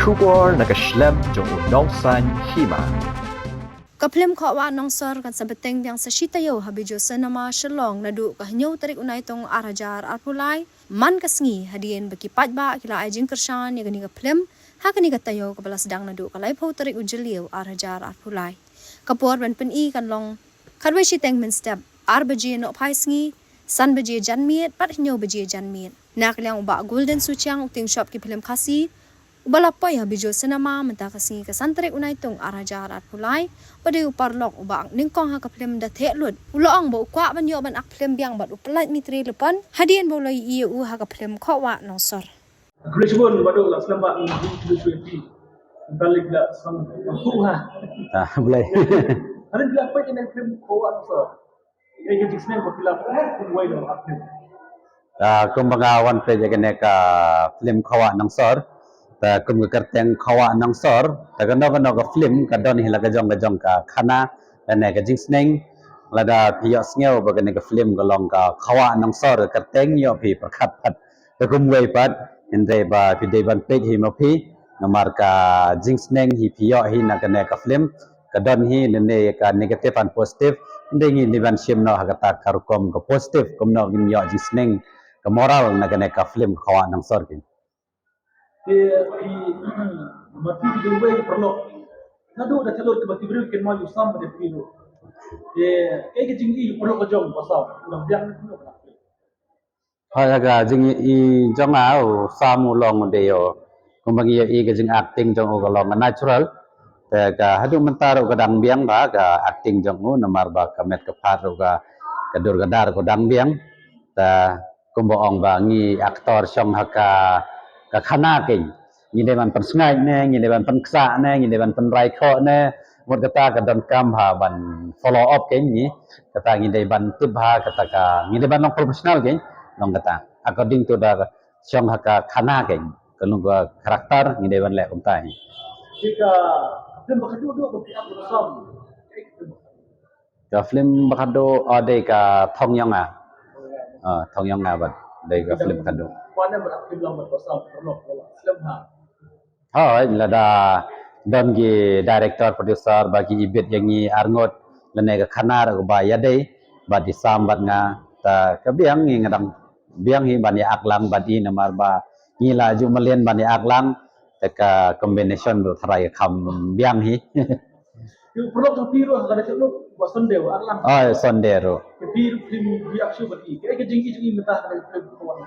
Shubor nakaslem jong unongsan hima. Kaplim ko wa nong sor kan sabeteng yang sasitayo habijo sanama shalong nadu kahnyo tarik unay tong arajar arpulay man kasngi hadien baki patba kila ay jingkershan ya gani kaplim ha gani katayo kapala sedang nadu kalay po tarik ujeliyo arajar arpulay kapor ban pen kan long kadwe siteng men step arbaji no paisngi san baji janmiet pat hnyo baji janmiet nakliang uba golden suchang uting shop ki film kasi Ubalapoy habijo sinama menta kasi kasantarik unay tong arajar at pulay pada uparlok ubang ningkong ha kaplem da telud uloong bo ukwa ban yo ban aklem biang bat uplat mitri lepan hadian boloi iyo ha kaplem khawa nosor Krisbon bado la selamba in 2020 balik la sang tuha Boleh. ada dia apa yang film khawa nosor yang jismen ko film kuwai do aklem Kumbangawan pe jagane ka film khawa nang sor ta kum kerteng khawa nang sor ta gano ka film ka don hila ka jong ka khana ane ka jingsneng lada piyo sngew bagane ka film golong ka khawa nang sor kerteng yo pi prakhat phat ta kum wei pat inde ba pi devan pe hi ma pi namar ka jingsneng hi piyo hi na kane ka film ka don hi ne ka negative and positive inde ngi liban sim no hakata karukom ka positive kum no gin yo jingsneng ka moral na kane ka film khawa nang sor kin di mati di dubai perlu nadu da calon ke mati beri ken maju sam de pilo kayak jinggi perlu ke jong pasal udah biang itu Haga jing i jong au samu long de yo kumbangi i ga jing acting jong o long natural te ka hadu mentar o dang biang ba ga acting jong u namar ba kamet ka par ga kadur ga dar ko dang biang ta kumbo ong ba ngi aktor song haka ka khana ke ngi de ban persngai ne ngi de ban penksa ne ngi de ban penrai kho ne một kata ka don kam ha ban follow up ke ni kata ngi de ban tip ha kata ka ngi de ban long professional ke long kata according to the song haka khana ke kalung ka karakter ngi de ban le um tai jika film bakadu do bagi aku sam ka film bakado ade ka thong yong thong yong ba de ka film bakado Wana beraktif dalam pasal perlu Islam ha. Hai lada don gi director producer bagi ibet yang ni arngot lene ka khanar ba yade ba di sambat nga ta ka biang ngi ngadang biang hi bani aklang badi namar ba ni la ju malen bani aklang ta ka combination do thrai kham biang hi Yung perlu tapi ro kada celo bosan dewa alam. sondero Tapi film di aksi bagi kayak jinggi mentah dari film kawan.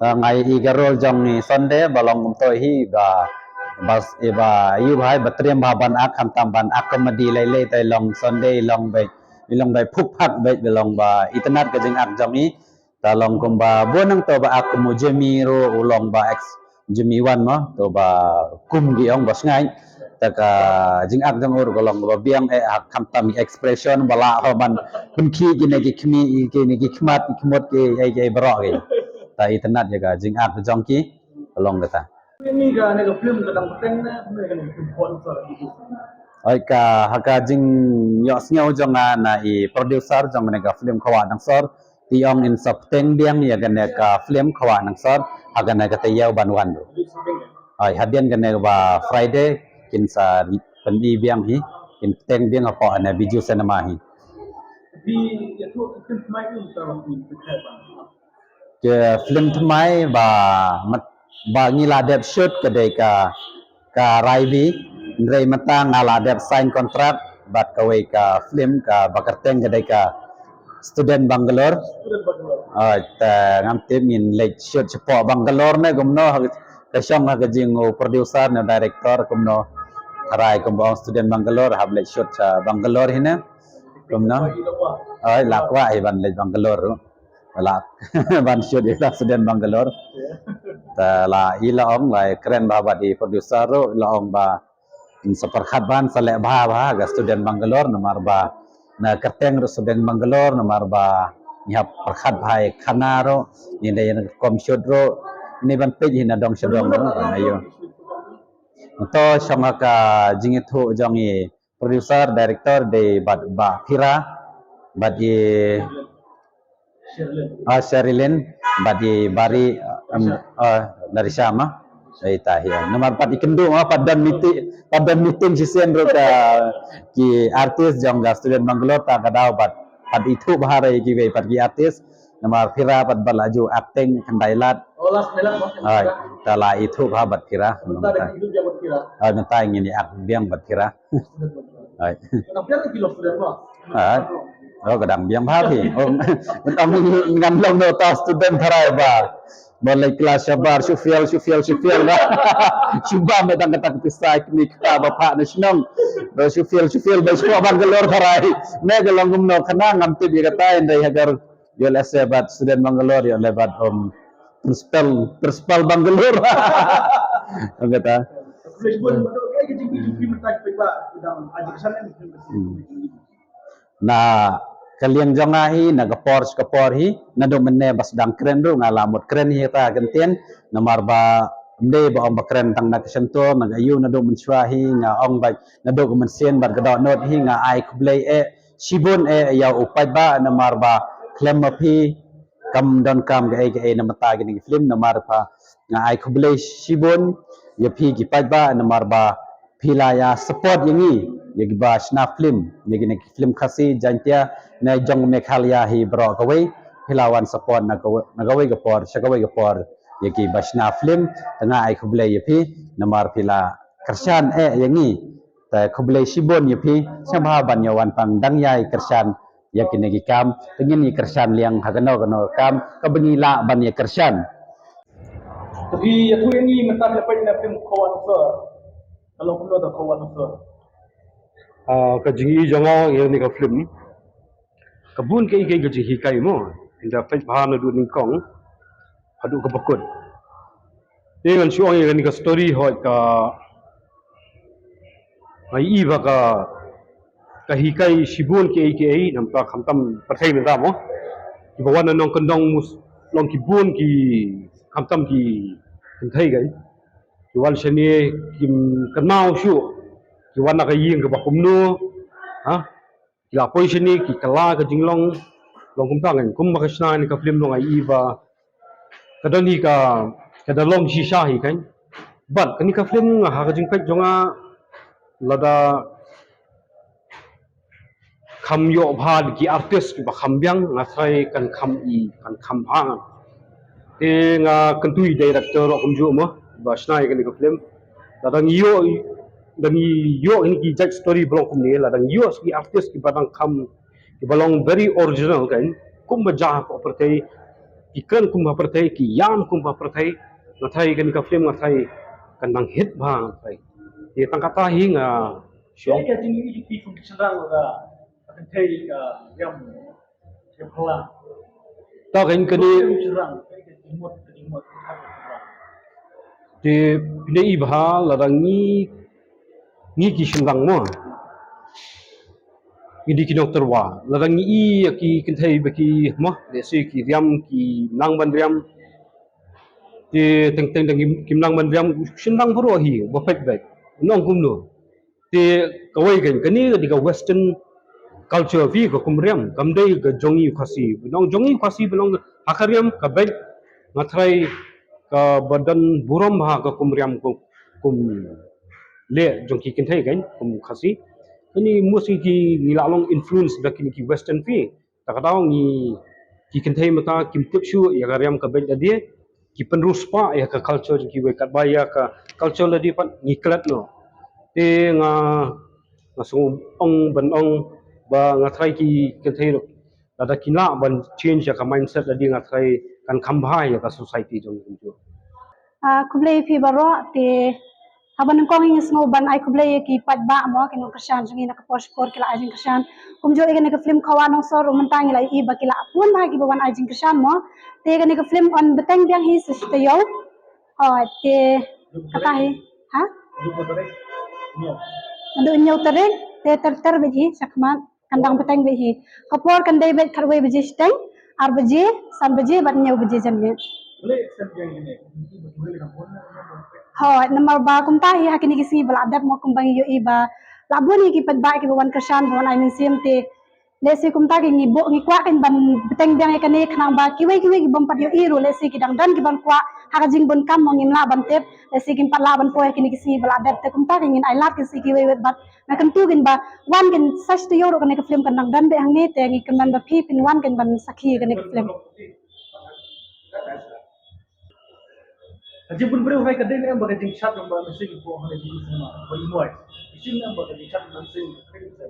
ngai i garol jong ni sonde balong to hi ba bas eba yu bhai batrem ba ban ak kham tam ban ak comedy lai lai tai long sonde long bai phuk phak bai belong ba itnat ka jing ak jong ni ta long kum ba bonang to ba ak mu jemi ro ulong ba ex jemi wan mo to ba kum gi ong bas ngai ta ka jing ak jong ur golong ba biang ak kham tam expression bala ho ban kun ki gi ne gi khmi gi ne gi khmat khmot gi ai bro gi ta itnat jaga jing ak jong ki long kata Ini ga nega film kadang peteng na nega film sponsor itu. oi ka haka jing yo snyo jong na i producer jong ne ka film khawa nang sor ti ong in sop teng biang ya gane ka film khawa nang sor haga na ka te yaw ban wan do oi hadian gane ba friday kin sa pendi biang hi kin teng biang apa na biju cinema hi Tapi itu film mai itu kalau di pekan. ke film thmai ba mat ba ngila dep shoot ke de ka raibi ndrei mata ngala dep sign contract bat ka we ka film ka bakarteng ke de ka student Bangalore ta ngam te min le shoot chepo Bangalore ne gumno ka shong ha ka jingo producer ne director gumno harai gumbo student Bangalore hab le shoot cha Bangalore hina gumno ai lakwa ai ban le Bangalore la ban shoot di student Bangalore ta la ila ong la keren ba di producer ro la ong ba seperhat ban sale ba ga student Bangalore nomor ba na kerteng ro student Bangalore nomor ba nya perkhat bhai khana ro ni de kom shoot ro ni ban pe hina dong shodong ro ayo to sama ka jingi thu jongi producer director de ba phira badi Sherilyn badi bari dari sama Ay tahiyan. Nomor 4 ikendung padan meeting si sendro ki artis jong ga student Mangalore ta kadaw pad itu bahare ki we pad ki artis nomor pira pad balaju acting kendailat Olah sebelah mas. ay tala itu bat pira Kita ada hidup dia berkira. ay mentai ngini ak biang bat pira ay Kenapa dia kilo sudah mas? ay oh kadang biang bhabi oh am ngamlong no ta student tharai ba boleh kelas sabar syufial ba cuba metang kata pisah ni kita bapak nasional syufial ba semua Bangalore tharai ne galong gumno kana ngamti bi kata indai agar yo lebat student Bangalore yo lebat principal Bangalore kata Fishbone betul kayak gitu jadi mentak pepa sedang aja kesana nih. na kalian jangahi na kapor hi na do menne bas dang kren ru ngalamot kren hi ta gantien na marba mde ba om kren tang na kesento na ayu na do mensuahi nga ong ba na do mensen bar gada not hi nga ai kublai sibon ya upai ba na marba klem api kam don kam ga na mata gini film na marba nga ai kublai sibon ya pi gi pai ba na marba pila ya support yangi yagi ba sna film yagi ne film khasi jantia na jong Meghalaya hi bro kawai hilawan support na kawai gapor sakawai gapor yagi ba sna film tanga ai khublai yapi namar pila kershan yangi ta khublai sibon yapi sabha banyawan pang dangyai kershan yagi ne gi kam tengin ni kershan liang hagano kam kabeni la ban ya kershan Tapi aku ini mentak lepas ni film kawan sir. Kalau pun ada kawan sir. Ka jingi jongo yang ni ka film kabun ke ke gaji hikai mo inda fai bahana du ning kong hadu ka bakut dengan suang yang ni ka story hoi ka ai iba ka hikai sibun ke nampa khamtam pathai na mo ki bawan nong kandong mus long ki bun ki khamtam ki thai gai ki wal shani kim kanmau shu ki wana ka ying ka bakumno ha ki la position ni ki kala ka jinglong long kum tangan kum ma kasna ni ka film long ai iba kadani ka kadalong shisha hi kan but kani ka film ha ka jing pek jonga lada kham yo bhad ki artist ki ba kham byang nga thai kan kham ha te nga kantui director ro kum ju mo ba snai kani ka film lada yo dan yo ini ki judge story belong kum ni la dan yo ki artist ki badang kam ki belong very original kan kum baja ko pertai ki kan kum pertai ki yan kum pertai na thai kan ka film na thai kan nang hit bang thai ye tang kata hi nga Siapa yang ini di film sedang ada akan thai yang pelan. ta kan kani Serang kayak jimot. te pinai bha la dan ni ki sindang mo ini ki doktor wa la dang i ki kinthai ba ki mo le se ki riam ki nang ban riam te teng teng dang kim nang ban riam sindang bro hi ba pek bek nong kum no te kawai kan kani di ka western culture vi ko kum riam kam dei ga jongi khasi jongi khasi belong hakariam ka bek ngathrai ka badan buram ha ka kum riam ko kum le jongki kinthai kan kum khasi ini musi ki nilalong influence dakin ki western fi takadaw ni ki kinthai mata kim tipshu ya gariam ka bel dia ki penerus pa ya ka culture ki we kat baya ka culture ladi pat ngiklat no te nga ngasung ong ban ong ba ngathai ki kinthai ro ada kina ban change ya ka mindset ladi ngathai kan khambha ya ka society jong ju kublai fi baro te haban kong ing sngo ban ai kublai ki pat ba mo kin kersan jungi nak por kila ajing kersan kum jo egen ka film khawan ong sor mentang ila i ba kila pun ba ki bawan ajing kersan mo te egen ka film on beteng biang hi sistayo te kata hi ha ando nyau tereng te ter beji sakma kandang beteng beji kapor kandai bet kharwe beji steng ar beji san beji bat nyau beji janme Boleh extend yang ini. Boleh dengan bola. Nomor ba kumta hi hakini kisi bala adat mo kumbang yo iba labuni ki padba ki bawan kersan bawan ai minsim te lesi kumta ki ngi bo ngi kwa kan ban beteng dang ekane khnang ba ki we ki bom pat yo iru lesi ki dang dan ki ban kwa hakajing bon kam mongim la ban tep sigim pat la ban poe kini kisi bala adap te kumta kingin ai lat kisi ki wewet bat na kan tu gin ba wan gin sach to yoro kan ka film kan nang dan be hang ne te ngi kan ban ba phi pin wan kan ban sakhi kan ka film Jadi pun beri mereka dia yang bagai chat yang bagai mesin itu orang yang di sana, bagi muai. Mesin yang bagai chat mesin itu.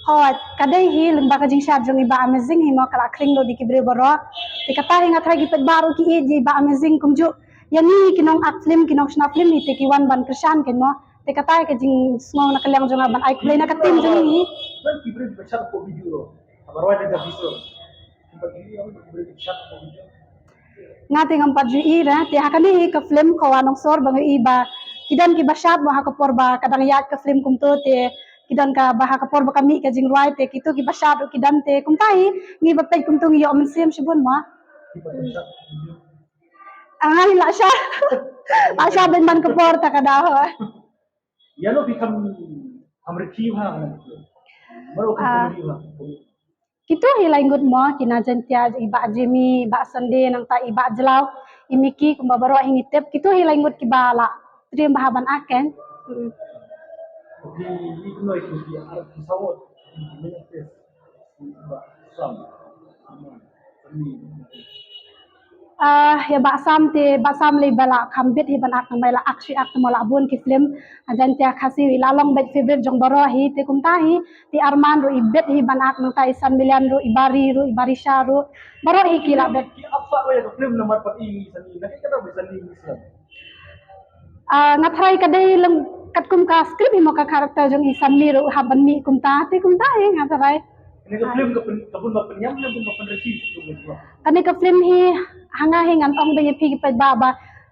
hot kadai hi lemba ka jing shat jong iba amazing hi mo kala kring lo dikibre boro te kata hi ngatra gi pet baru ki e ji ba amazing kumju yani kinong at film kinong sna film hi te ki wan ban krishan ken mo te kata ka jing smong na kalyang jong ban ai kulai na ka tim jong hi Dan kibri di chat ko video lo. Abar wajib dah video. Bagi orang kibri di chat ko video. ngati ngam pat ju i ra te hakani hi ka film ko wanong sor bang iba kidan ki bashat mo ha ka porba kadang yat ka film kum to te kidan ka baha ka porba kami ka jing ruai te kitu ki bashat kidan te kum tai ngi ba pe kum to ngi yo men sem shibun mo angan la sha asha ben man ka por ta kada ho Ya lo become Ameriki ha. Baru kan komedi ha. Kita hilang good mo kina jantia iba jemi ba sande nang ta iba jelau imiki kumba baro ingitep kita hilang good kibala trim bahaban aken Di ini itu dia Arab pesawat. Ini es. Sam. Ini. ya ba sam le bala khambet hi ban ak nang la akshi ak mola bun ki film jantia khasi lalong bet favorite jong baro hi te kumta hi ti arman ro ibet hi ban ak nang ta isan milian ro ibarisha ro baro hi kila bet Ki apa ya film nomor 4 ini sani. Nak kita bisa ni Islam. ngathrai kadai lang kat kum ka script hi mo ka karakter jong isan mi ro haban mi kumta hi ngathrai Ini ke film kebun penyam dan kebun penreki itu. kani ka film hi hanga hi ngan ong be phi pa baba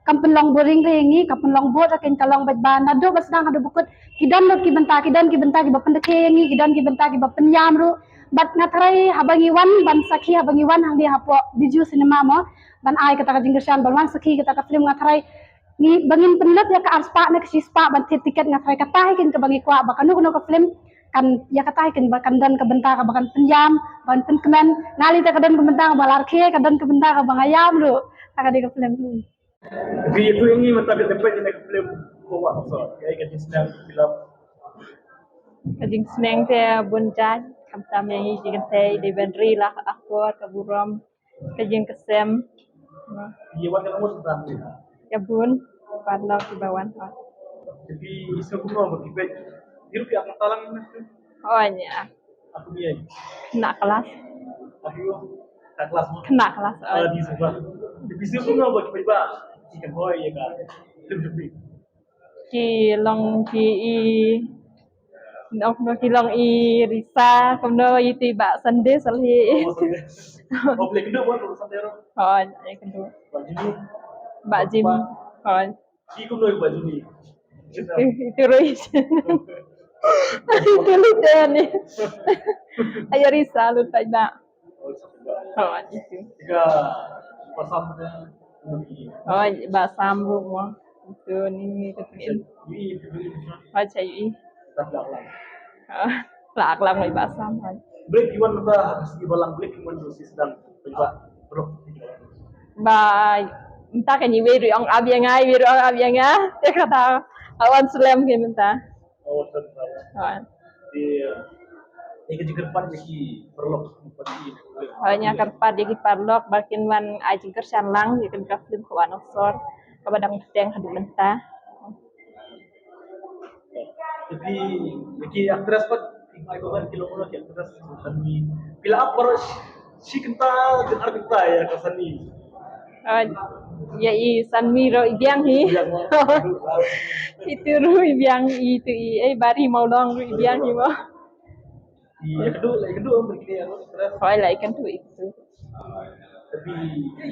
kampun long boring re ngi kampun long bot akin kalong bet ba na do basdang adu bukut kidan lot ki benta ki bapan de ngi kidan ki benta ki bapan yam ru bat ngathrai habangi wan ban sakhi habangi wan hang di hapo biju cinema mo ban ai kata ka jinggersan ban wan sakhi kata ka film ngathrai ni bangin penlet ya ka arspa na ka sispa ban tiket ngathrai kata hi kin ka bangi kwa ba kanu ka film kan ya kata ikan bahkan dan kebentar bahkan penjam bahkan penkemen ngali tak dan kebentar balar khe kadan kebentar bang ayam lu tak ada film Tapi itu ini mata kita dapat ini film kuat so. Kayak kita sedang film. Kajing seneng te bunjaj kamtam yang hi jigan te de benri lah akor kaburam kajing kesem Dia wanita umur sedang. ya bun parlo di bawan hot Jadi semua berkibat. Hidup yang talang ini. oh nya Aku dia. kena kelas Aku tak kelas. kena kelas Di sebelah. Di semua berkibat. Jika boy ya kan. Lebih. ki long ki i nok no ki long i risa komno i tiba sande salhi Oh boleh kedua buat urusan teror. oh nya kedua Baju ni. Mbak Jim oh Ki kuno baju ni. itu Ruiz itu lu ni ayo risa lu tak nak oh itu Jika pasamnya oh basam rumah itu ni ketin baca i tak belakang. lạc làm người basam thôi Break iwan ba segi balang break iwan dosis sedang coba bro. bà ta cái gì về ông abia ngay thế kata awan slam ke minta Oh tentu. oh Di ini juga depan lagi perlu seperti hanya kerpa di parlok bakin wan aji kersan lang di kan film ko wan osor kabadang teng hadu menta Jadi lagi aktris pun mai baban kilometer ki aktris sani. Bila apa si kenta dengar kita ya ke sani. ya i san miro ibiang hi itu ru ibiang itu i bari mau dong ru ibiang hi mo Yang kedua begini ya aktris. hỏi lại kan tu itu Tapi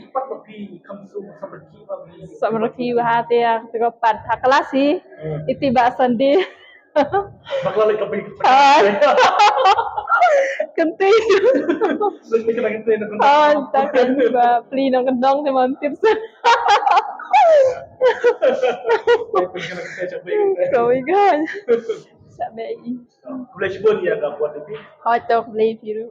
cepat lebih kamsum sampai kiba samraki bahate yang teko pad kelas sih itu bahasan di bakal lagi keping. kenti Lebih kena kita nak oh takkan ba pli nang kendong te mampir sa kau ikan sabai Boleh cuba dia agak buat tapi hotok play biru